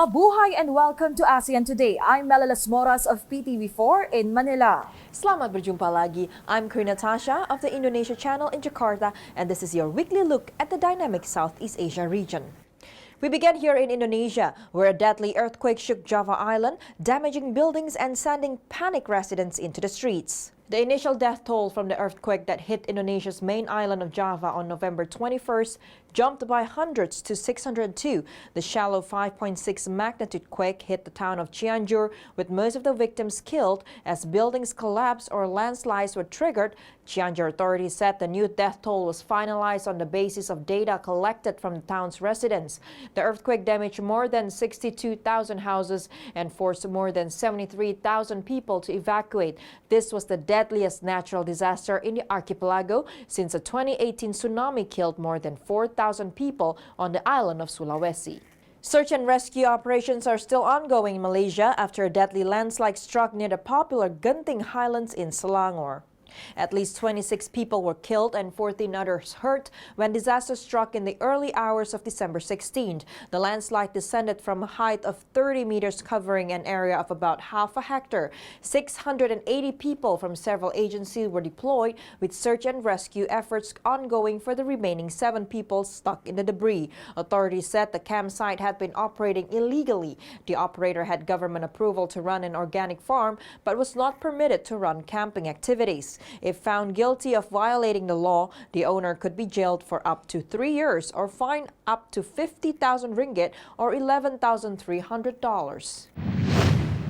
Mabuhay and welcome to ASEAN Today. I'm Mela Lesmoras of PTV4 in Manila. Selamat berjumpa lagi. I'm Karina Tasya of the Indonesia channel in Jakarta, and this is your weekly look at the dynamic Southeast Asia region. We begin here in Indonesia, where a deadly earthquake shook Java Island, damaging buildings and sending panicked residents into the streets. The initial death toll from the earthquake that hit Indonesia's main island of Java on November 21st jumped by hundreds to 602. The shallow 5.6 magnitude quake hit the town of Cianjur, with most of the victims killed as buildings collapsed or landslides were triggered. Cianjur authorities said the new death toll was finalized on the basis of data collected from the town's residents. The earthquake damaged more than 62,000 houses and forced more than 73,000 people to evacuate. This was the deadliest natural disaster in the archipelago since the 2018 tsunami killed more than 4,000 people on the island of Sulawesi. Search and rescue operations are still ongoing in Malaysia after a deadly landslide struck near the popular Genting Highlands in Selangor. At least 26 people were killed and 14 others hurt when disaster struck in the early hours of December 16. The landslide descended from a height of 30 meters, covering an area of about half a hectare. 680 people from several agencies were deployed, with search and rescue efforts ongoing for the remaining 7 people stuck in the debris. Authorities said the campsite had been operating illegally. The operator had government approval to run an organic farm, but was not permitted to run camping activities. If found guilty of violating the law, the owner could be jailed for up to 3 years or fined up to 50,000 ringgit or $11,300.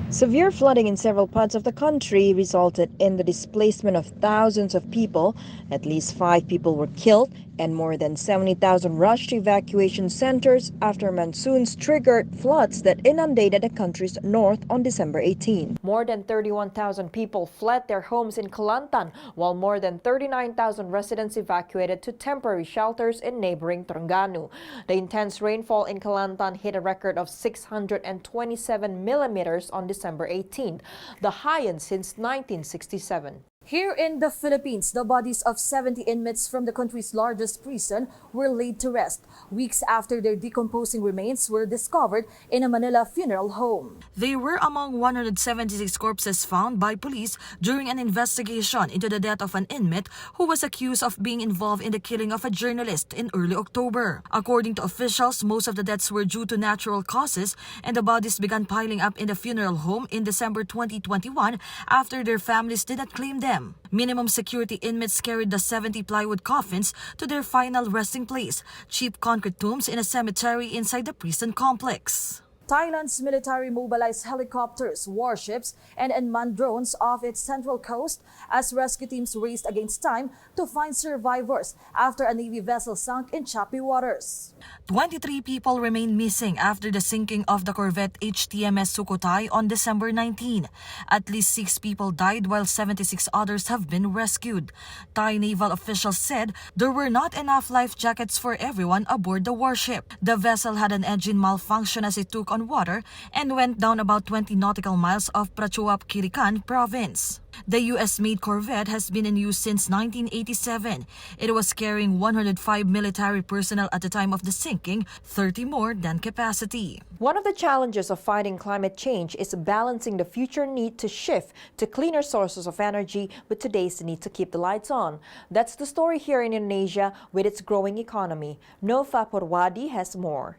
Severe flooding in several parts of the country resulted in the displacement of thousands of people. At least 5 people were killed and more than 70,000 rushed to evacuation centers after monsoons triggered floods that inundated the country's north on December 18. More than 31,000 people fled their homes in Kelantan, while more than 39,000 residents evacuated to temporary shelters in neighboring Terengganu. The intense rainfall in Kelantan hit a record of 627 millimeters on December 18th, the highest since 1967. Here in the Philippines, the bodies of 70 inmates from the country's largest prison were laid to rest weeks after their decomposing remains were discovered in a Manila funeral home. They were among 176 corpses found by police during an investigation into the death of an inmate who was accused of being involved in the killing of a journalist in early October. According to officials, most of the deaths were due to natural causes, and the bodies began piling up in the funeral home in December 2021 after their families did not claim them. Minimum security inmates carried the 70 plywood coffins to their final resting place, cheap concrete tombs in a cemetery inside the prison complex. Thailand's military mobilized helicopters, warships, and unmanned drones off its central coast as rescue teams raced against time to find survivors after a Navy vessel sunk in choppy waters. 23 people remain missing after the sinking of the corvette HTMS Sukhothai on December 19. At least 6 people died while 76 others have been rescued. Thai naval officials said there were not enough life jackets for everyone aboard the warship. The vessel had an engine malfunction as it took on water and went down about 20 nautical miles off Prachuap Khiri province. The US-made corvette has been in use since 1987. It was carrying 105 military personnel at the time of the sinking, 30 more than capacity. One of the challenges of fighting climate change is balancing the future need to shift to cleaner sources of energy with today's need to keep the lights on. That's the story here in Indonesia with its growing economy. Nova Purwadi has more.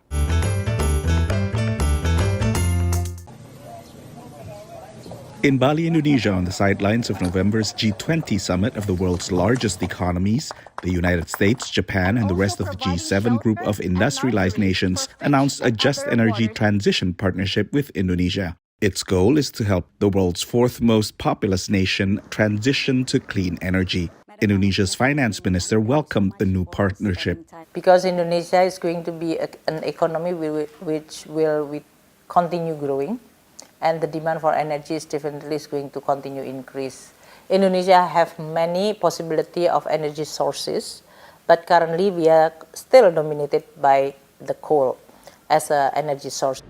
In Bali, Indonesia, on the sidelines of November's G20 summit of the world's largest economies, the United States, Japan, and the rest of the G7 group of industrialized nations announced a just energy transition partnership with Indonesia. Its goal is to help the world's 4th most populous nation transition to clean energy. Indonesia's finance minister welcomed the new partnership. Because Indonesia is going to be an economy which will continue growing, and the demand for energy is definitely going to continue increase. Indonesia have many possibility of energy sources, but currently we are still dominated by the coal as an energy source.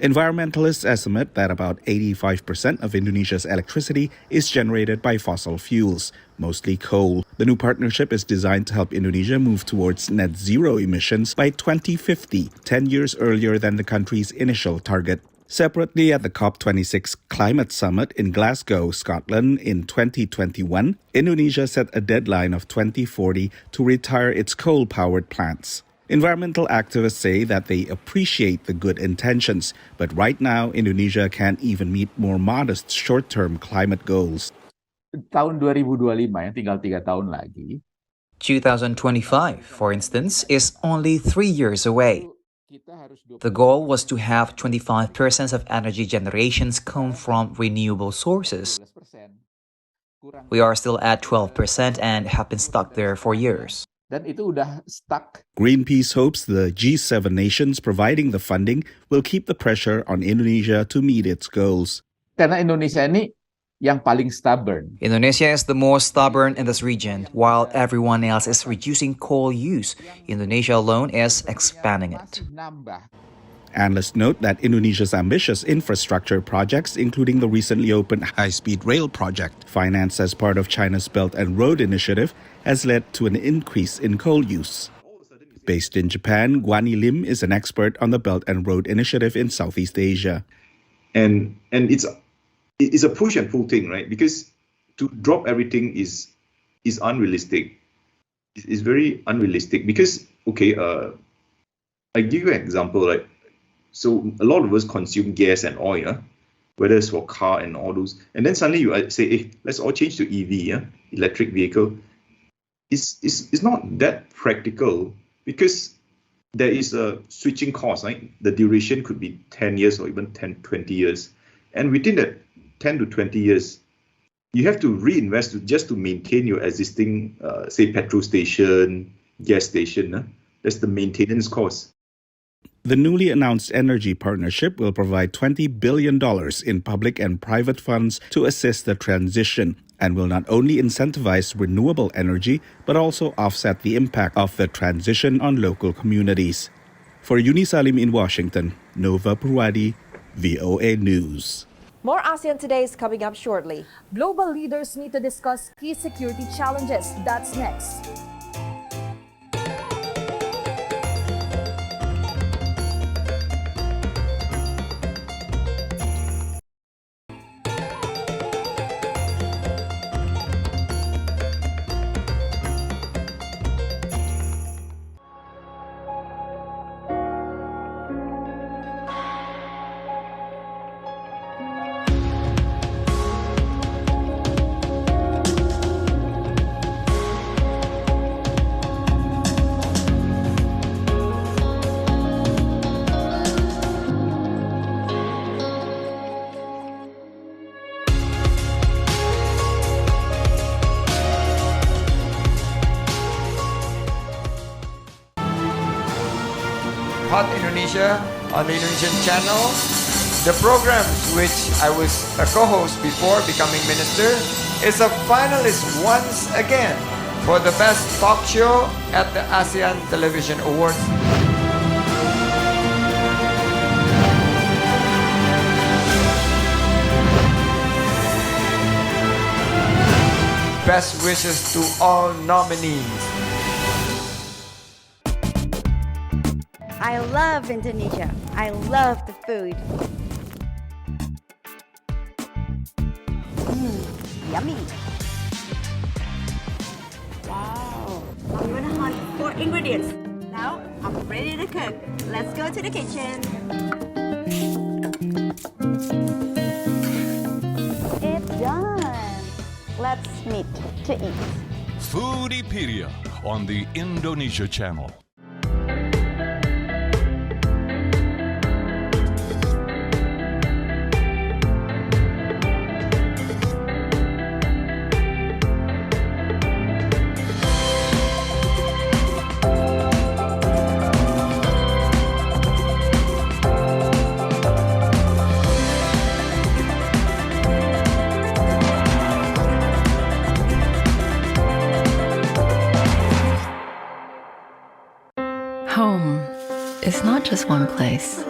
Environmentalists estimate that about 85% of Indonesia's electricity is generated by fossil fuels, mostly coal. The new partnership is designed to help Indonesia move towards net zero emissions by 2050, 10 years earlier than the country's initial target. Separately, at the COP26 Climate Summit in Glasgow, Scotland in 2021, Indonesia set a deadline of 2040 to retire its coal-powered plants. Environmental activists say that they appreciate the good intentions, but right now, Indonesia can't even meet more modest short-term climate goals. Tahun 2025 yang tinggal 3 tahun lagi. 2025, for instance, is only 3 years away. The goal was to have 25% of energy generations come from renewable sources. We are still at 12% and have been stuck there for years. Dan itu udah stuck. Greenpeace hopes the G7 nations providing the funding will keep the pressure on Indonesia to meet its goals. Karena Indonesia ini yang paling stubborn. Indonesia is the most stubborn in this region. While everyone else is reducing coal use, Indonesia alone is expanding it. Analysts note that Indonesia's ambitious infrastructure projects, including the recently opened high-speed rail project, financed as part of China's Belt and Road Initiative, has led to an increase in coal use. Based in Japan, Guani Lim is an expert on the Belt and Road Initiative in Southeast Asia. And it's a push and pull thing, right? Because to drop everything is unrealistic. It's very unrealistic because, okay, I give you an example, like, so a lot of us consume gas and oil, whether it's for car and all those, and then suddenly you say, hey, let's all change to EV, electric vehicle. It's not that practical because there is a switching cost, right? The duration could be 10 years or even 10, 20 years. And within that 10 to 20 years, you have to reinvest just to maintain your existing, say, petrol station, gas station. That's the maintenance cost. The newly announced energy partnership will provide $20 billion in public and private funds to assist the transition and will not only incentivize renewable energy, but also offset the impact of the transition on local communities. For Unisalim in Washington, Nova Purwadi, VOA News. More ASEAN Today is coming up shortly. Global leaders meet to discuss key security challenges. That's next. Hot Indonesia on the Indonesian channel. The programs which I was a co-host before becoming minister is a finalist once again for the best talk show at the ASEAN Television Awards. Best wishes to all nominees. I love Indonesia. I love the food. Yummy. Wow. I'm gonna hunt for ingredients. Now I'm ready to cook. Let's go to the kitchen. It's done. Let's meet to eat. Foodiepedia on the Indonesia channel. Home is not just one place.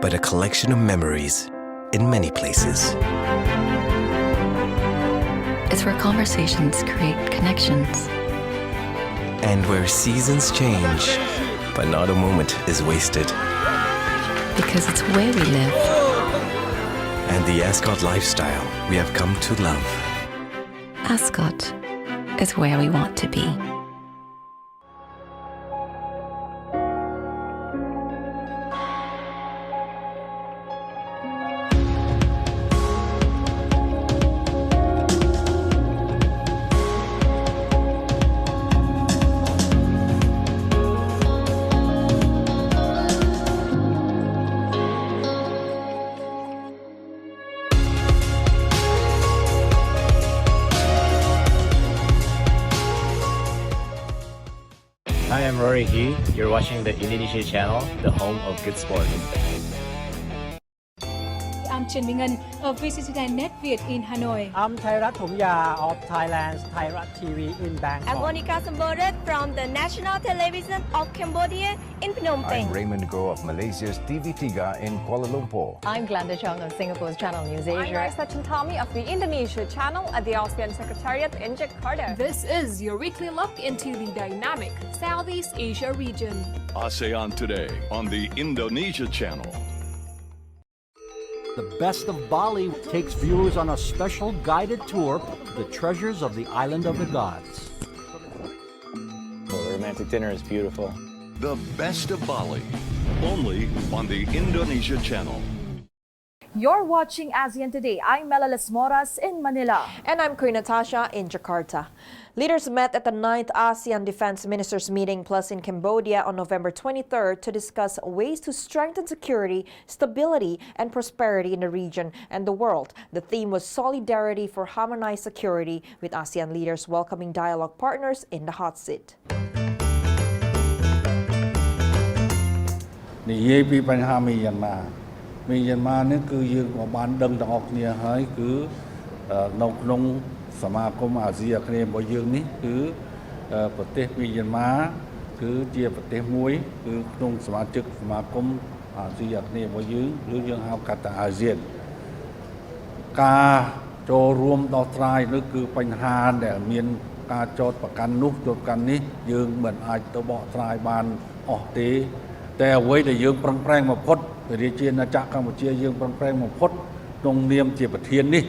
but a collection of memories in many places. It's where conversations create connections. And where seasons change, but not a moment is wasted. Because it's where we live. And the Ascot lifestyle we have come to love. Ascot is where we want to be. Hi, I'm Rory He. You're watching the Indonesia channel, the home of good sport. I'm Chen Mingan of VCCTV Net Viet in Hanoi. I'm Thairat Thomya of Thailand's Thairat TV in Bangkok. I'm Monica Sambodet from the National Television of Cambodia in Phnom Penh. I'm Raymond Go of Malaysia's TV3 in Kuala Lumpur. I'm Glenda Chong of Singapore's Channel News Asia. I'm Raissa Chentami of the Indonesia channel at the ASEAN Secretariat in Jakarta. This is your weekly look into the dynamic Southeast Asia region. ASEAN Today on the Indonesia channel. The Best of Bali takes viewers on a special guided tour of the treasures of the island of the gods. Well, the romantic dinner is beautiful. The Best of Bali, only on the Indonesia channel. You're watching ASEAN Today. I'm Mela Lesmoras in Manila. And I'm Karina in Jakarta. Leaders met at the 9th ASEAN Defense Ministers meeting plus in Cambodia on November 23rd to discuss ways to strengthen security, stability, and prosperity in the region and the world. The theme was solidarity for harmonized security, with ASEAN leaders welcoming dialogue partners in the hot seat. និយាយពីបញ្ហាមីយ៉ាន់ម៉ានេះគឺយើងក៏បានដឹងទាំងអស់គ្នាហើយគឺនៅក្នុងសមាគមអាស៊ីអាគ្នេយ៍របស់យើងនេះគឺប្រទេសមីយ៉ាន់ម៉ាគឺជាប្រទេសមួយគឺក្នុងសមាជិកសមាគមអាស៊ីអាគ្នេយ៍របស់យើងឬយើងហៅកាត់ថាអាស៊ានការចូលរួមដោះស្រាយនោះគឺបញ្ហាដែលមានការចោទប្រកាន់នោះចោទប្រកាន់នេះយើងមិនអាចទៅបកស្រាយបានអស់ទេ តែអ្វីដែលយើងប្រឹងប្រែងបំផុតរាជាណាចក្រកម្ពុជាយើងប្រឹងប្រែងបំផុតក្នុងនាមជាប្រធាននេះ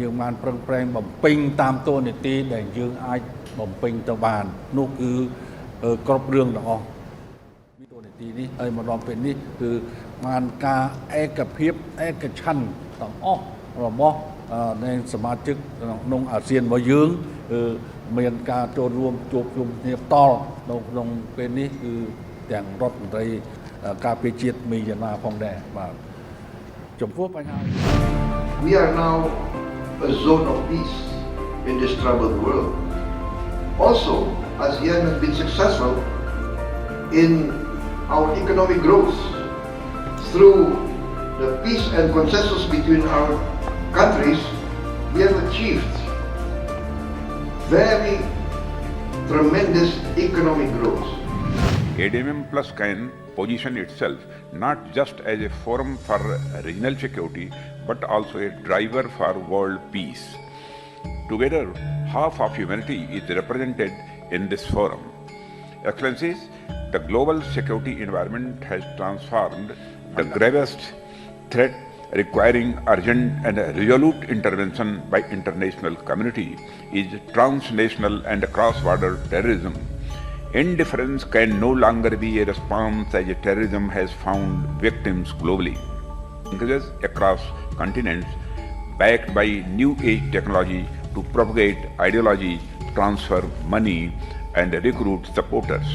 យើងបានប្រឹងប្រែងបំពេញតាមតួនាទីដែលយើងអាចបំពេញទៅបាននោះគឺគ្រប់រឿងទាំងអស់មានតួនាទីនេះហើយម្ដងពេលនេះគឺបានការឯកភាពឯកច្ឆន្ទទាំងអស់របស់នៃសមាជិកក្នុងអាស៊ានរបស់យើងមានការចូលរួមជួបជុំគ្នាផ្ទាល់នៅក្នុងពេលនេះគឺ ទាំងរដ្ឋមន្ត្រីការពារជាតិមីយ៉ាន់ម៉ាផងដែរបាទចំពោះបញ្ហា We are now a zone of peace in this troubled world. Also, ASEAN has been successful in our economic growth through the peace and consensus between our countries. We have achieved very tremendous economic growth. ADMM Plus can position itself not just as a forum for regional security, but also a driver for world peace. Together, half of humanity is represented in this forum. Excellencies, the global security environment has transformed. The gravest threat requiring urgent and resolute intervention by international community is transnational and cross-border terrorism. Indifference can no longer be a response as terrorism has found victims globally. Linkages across continents backed by new age technology to propagate ideology, transfer money and recruit supporters.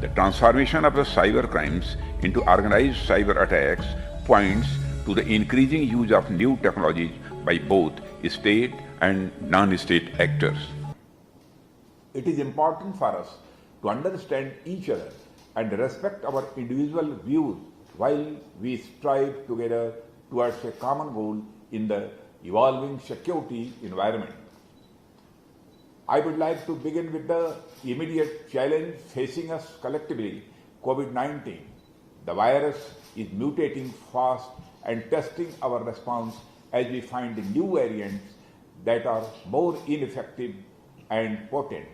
The transformation of the cyber crimes into organized cyber attacks points to the increasing use of new technologies by both state and non-state actors. It is important for us to understand each other and respect our individual views while we strive together towards a common goal in the evolving security environment. I would like to begin with the immediate challenge facing us collectively, COVID-19. The virus is mutating fast and testing our response as we find new variants that are more ineffective and potent.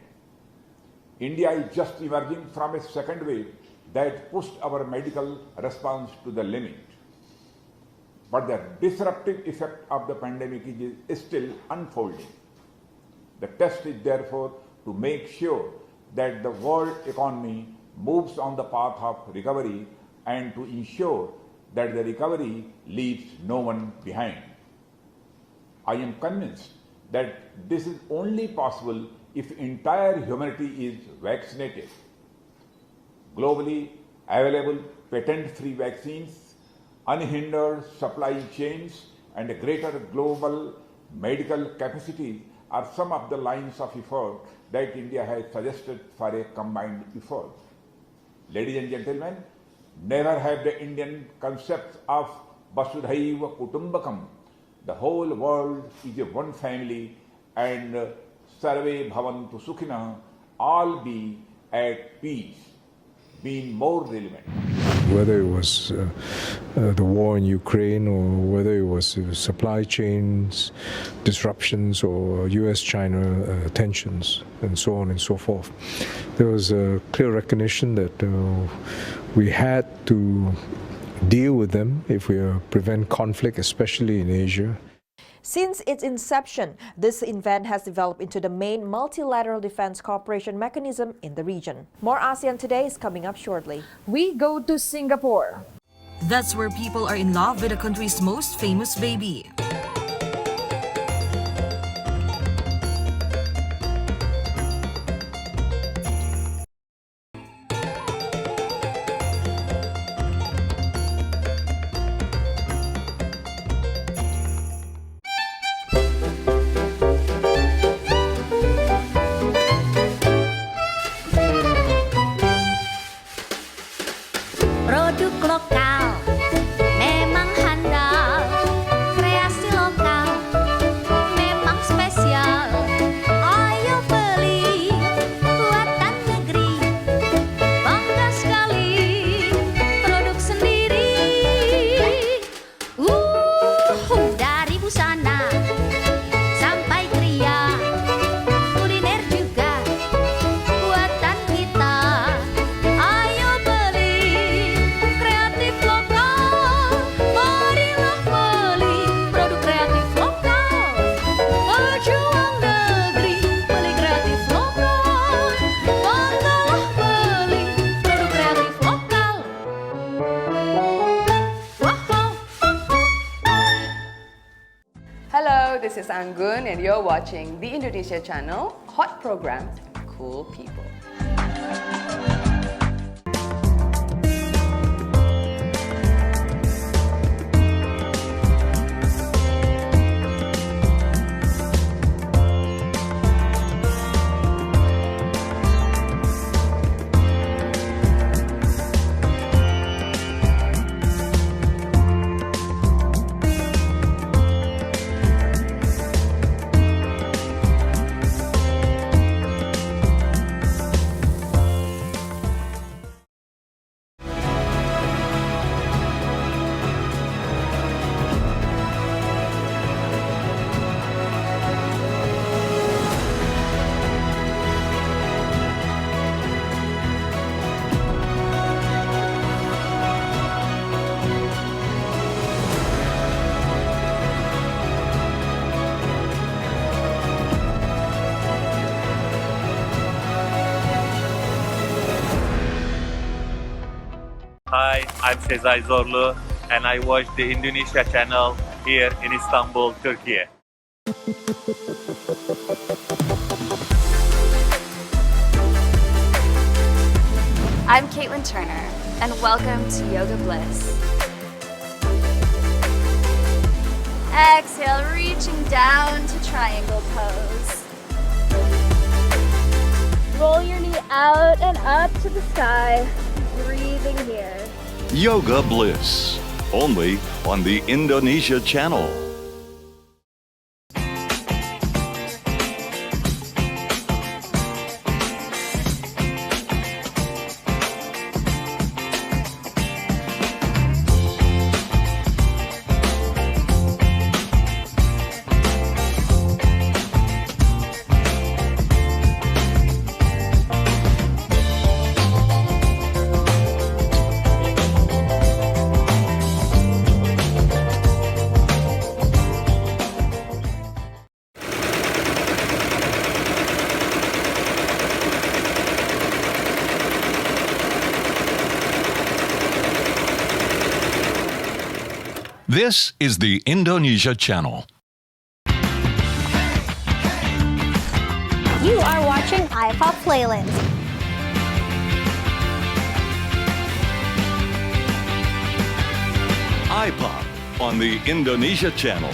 India is just emerging from a second wave that pushed our medical response to the limit. But the disruptive effect of the pandemic is still unfolding. The test is therefore to make sure that the world economy moves on the path of recovery and to ensure that the recovery leaves no one behind. I am convinced that this is only possible if entire humanity is vaccinated. Globally available patent-free vaccines, unhindered supply chains, and a greater global medical capacity are some of the lines of effort that India has suggested for a combined effort. Ladies and gentlemen, never have the Indian concept of Vasudhaiva Kutumbakam, the whole world is a one family, and Sarve Bhavantu Sukhina, all be at peace, been more relevant. Whether it was the war in Ukraine or whether it was supply chains disruptions or US-China tensions and so on and so forth, there was a clear recognition that we had to deal with them if we prevent conflict, especially in Asia. Since its inception, this event has developed into the main multilateral defense cooperation mechanism in the region. More ASEAN Today is coming up shortly. We go to Singapore. That's where people are in love with the country's most famous baby. Produk lokal memang handal, kreasi lokal memang spesial. Ayo beli buatan negeri, bangga sekali produk sendiri. Dari busana sampai kria, kuliner juga buatan kita. Ayo beli kreatif lokal, marilah beli produk kreatif lokal. Pejuang negeri, beli kreatif lokal, banggalah beli produk kreatif lokal. Hello, this is Anggun and you're watching the Indonesia channel, hot programs, cool people. Hi, I'm Sezai Zorlu and I watch the Indonesia channel here in Istanbul, Turkey. I'm Caitlin Turner and welcome to Yoga Bliss. Exhale, reaching down to triangle pose. Roll your knee out and up to the sky. Breathing here. Yoga Bliss, only on the Indonesia channel. This is the Indonesia Channel. You are watching iPop Playlist. iPop on the Indonesia Channel.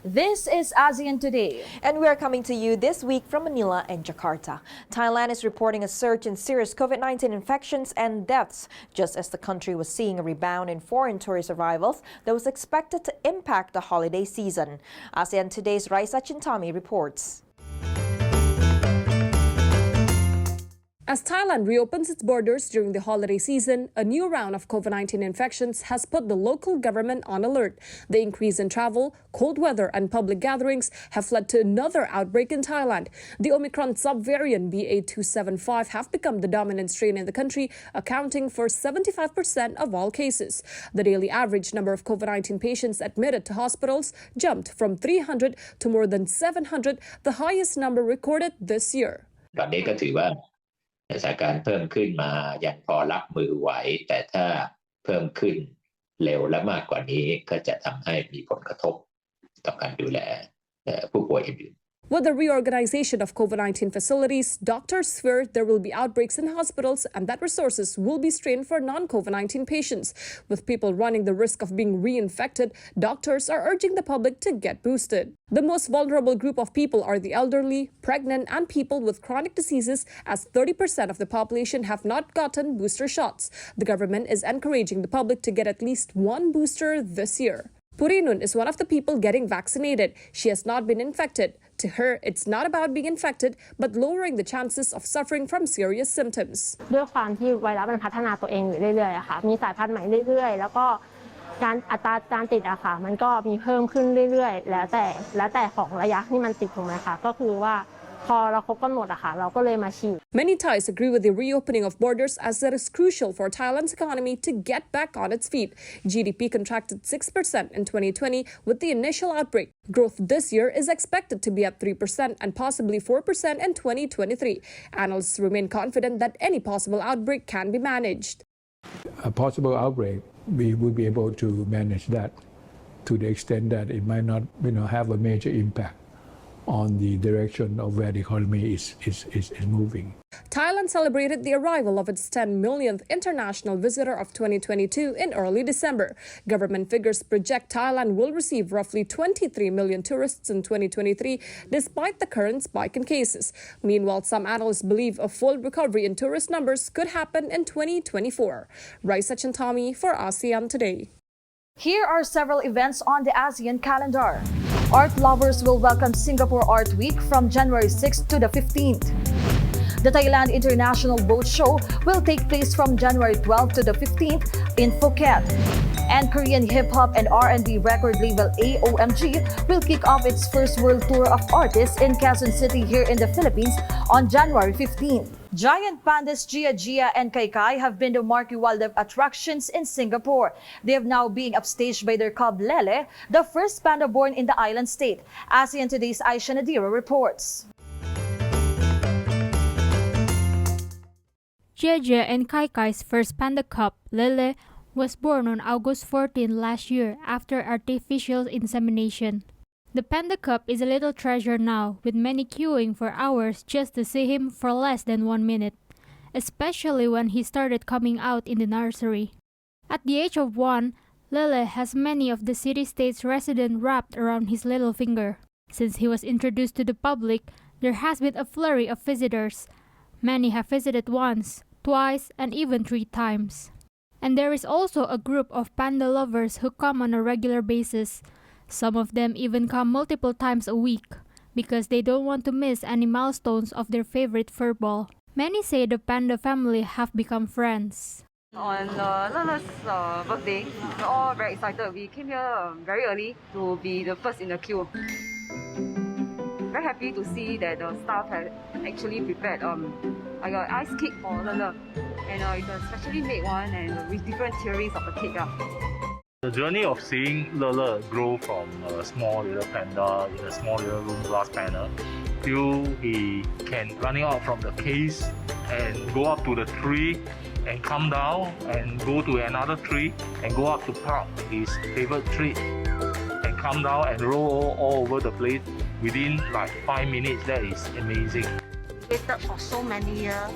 This is ASEAN Today. And we are coming to you this week from Manila and Jakarta. Thailand is reporting a surge in serious COVID-19 infections and deaths, just as the country was seeing a rebound in foreign tourist arrivals that was expected to impact the holiday season. ASEAN Today's Raissa Chentami reports. As Thailand reopens its borders during the holiday season, a new round of COVID-19 infections has put the local government on alert. The increase in travel, cold weather and public gatherings have led to another outbreak in Thailand. The Omicron subvariant BA.275 have become the dominant strain in the country, accounting for 75% of all cases. The daily average number of COVID-19 patients admitted to hospitals jumped from 300 to more than 700, the highest number recorded this year. ตอนนี้ก็ถือว่าสถานการณ์เพิ่มขึ้นมายังพอรับมือไหวแต่ถ้าเพิ่มขึ้นเร็วและมากกว่านี้ก็จะทำให้มีผลกระทบต่อการดูแลผู้ป่วยอื่น With the reorganization of COVID-19 facilities, doctors fear there will be outbreaks in hospitals and that resources will be strained for non-COVID-19 patients. With people running the risk of being reinfected, doctors are urging the public to get boosted. The most vulnerable group of people are the elderly, pregnant, and people with chronic diseases, as 30% of the population have not gotten booster shots. The government is encouraging the public to get at least one booster this year. Purinun is one of the people getting vaccinated. She has not been infected. To her, it's not about being infected, but lowering the chances of suffering from serious symptoms. ด้วยความที่ไวรัสมันพัฒนาตัวเองอยู่เรื่อยๆค่ะมีสายพันธุ์ใหม่เรื่อยๆแล้วก็อัตราการติดอะค่ะมันก็มีเพิ่มขึ้นเรื่อยๆแล้วแต่ของระยะที่มันติดถูกไหมคะก็คือว่าพอเราครบกำหนดอะค่ะเราก็เลยมาฉีด Many Thais agree with the reopening of borders as it is crucial for Thailand's economy to get back on its feet. GDP contracted 6% in 2020 with the initial outbreak. Growth this year is expected to be at 3% and possibly 4% in 2023. Analysts remain confident that any possible outbreak can be managed. A possible outbreak, we would be able to manage that to the extent that it might not, have a major impact on the direction of where the economy is moving. Thailand celebrated the arrival of its 10 millionth international visitor of 2022 in early December. Government figures project Thailand will receive roughly 23 million tourists in 2023, despite the current spike in cases. Meanwhile, some analysts believe a full recovery in tourist numbers could happen in 2024. Raissa Chentami for ASEAN Today. Here are several events on the ASEAN calendar. Art lovers will welcome Singapore Art Week from January 6th to the 15th. The Thailand International Boat Show will take place from January 12th to the 15th in Phuket. And Korean hip-hop and R&B record label AOMG will kick off its first world tour of artists in Quezon City here in the Philippines on January 15th. Giant pandas Gia and Kai have been the marquee wildlife attractions in Singapore. They have now been upstaged by their cub Lele, the first panda born in the island state. ASEAN Today's Aisha Nadira reports. Gia and Kai's first panda cub, Lele, was born on August 14 last year after artificial insemination. The panda cub is a little treasure now, with many queuing for hours just to see him for less than 1 minute, especially when he started coming out in the nursery. At the age of 1, Lele has many of the city-state's residents wrapped around his little finger. Since he was introduced to the public, there has been a flurry of visitors. Many have visited once, twice, and even 3 times. And there is also a group of panda lovers who come on a regular basis. Some of them even come multiple times a week because they don't want to miss any milestones of their favorite furball. Many say the panda family have become friends. On Lele's birthday, we're all very excited. We came here very early to be the first in the queue. Very happy to see that the staff had actually prepared like an ice cake for Lele. And it's a specially made one and with different theories of the cake. The journey of seeing Lele grow from a small little panda in a small little room glass panel till he can running out from the case and go up to the tree and come down and go to another tree and go up to pluck his favorite tree and come down and roll all over the place within like 5 minutes. That is amazing. Waited for so many years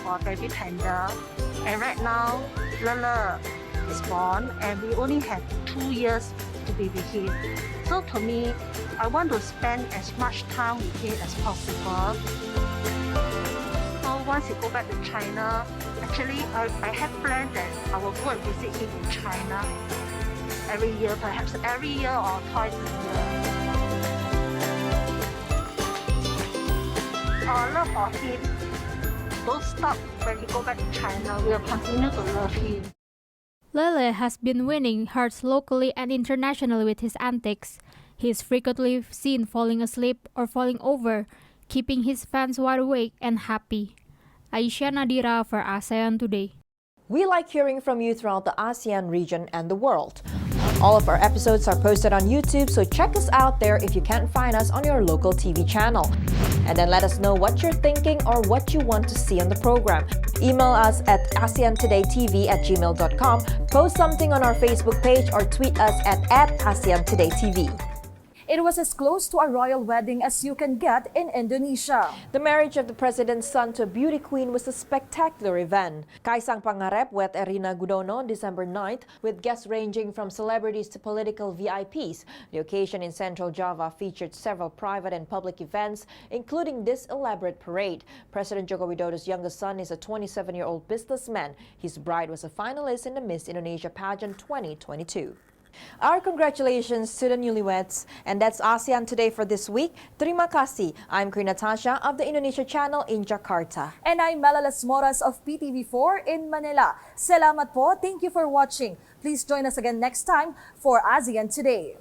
for baby panda, and right now Lele is born and we only have 2 years to be with him. So to me, I want to spend as much time with him as possible. So once he go back to China, actually I have planned that I will go and visit him in China every year, perhaps every year or twice a year. Our love for him don't stop when he go back to China. We will continue to love him. Lele has been winning hearts locally and internationally with his antics. He is frequently seen falling asleep or falling over, keeping his fans wide awake and happy. Raissa Nadira for ASEAN Today. We like hearing from you throughout the ASEAN region and the world. All of our episodes are posted on YouTube, so check us out there if you can't find us on your local TV channel. And then let us know what you're thinking or what you want to see on the program. Email us at ASEANTodayTV@gmail.com, post something on our Facebook page, or tweet us at ASEANTodayTV. It was as close to a royal wedding as you can get in Indonesia. The marriage of the president's son to a beauty queen was a spectacular event. Kaisang Pangarep wed Erina Gudono on December 9th, with guests ranging from celebrities to political VIPs. The occasion in Central Java featured several private and public events, including this elaborate parade. President Joko Widodo's youngest son is a 27-year-old businessman. His bride was a finalist in the Miss Indonesia pageant 2022. Our congratulations to the newlyweds. And that's ASEAN Today for this week. Terima kasih. I'm Karina of the Indonesia channel in Jakarta. And I'm Mela Lesmoras of PTV4 in Manila. Salamat po. Thank you for watching. Please join us again next time for ASEAN Today.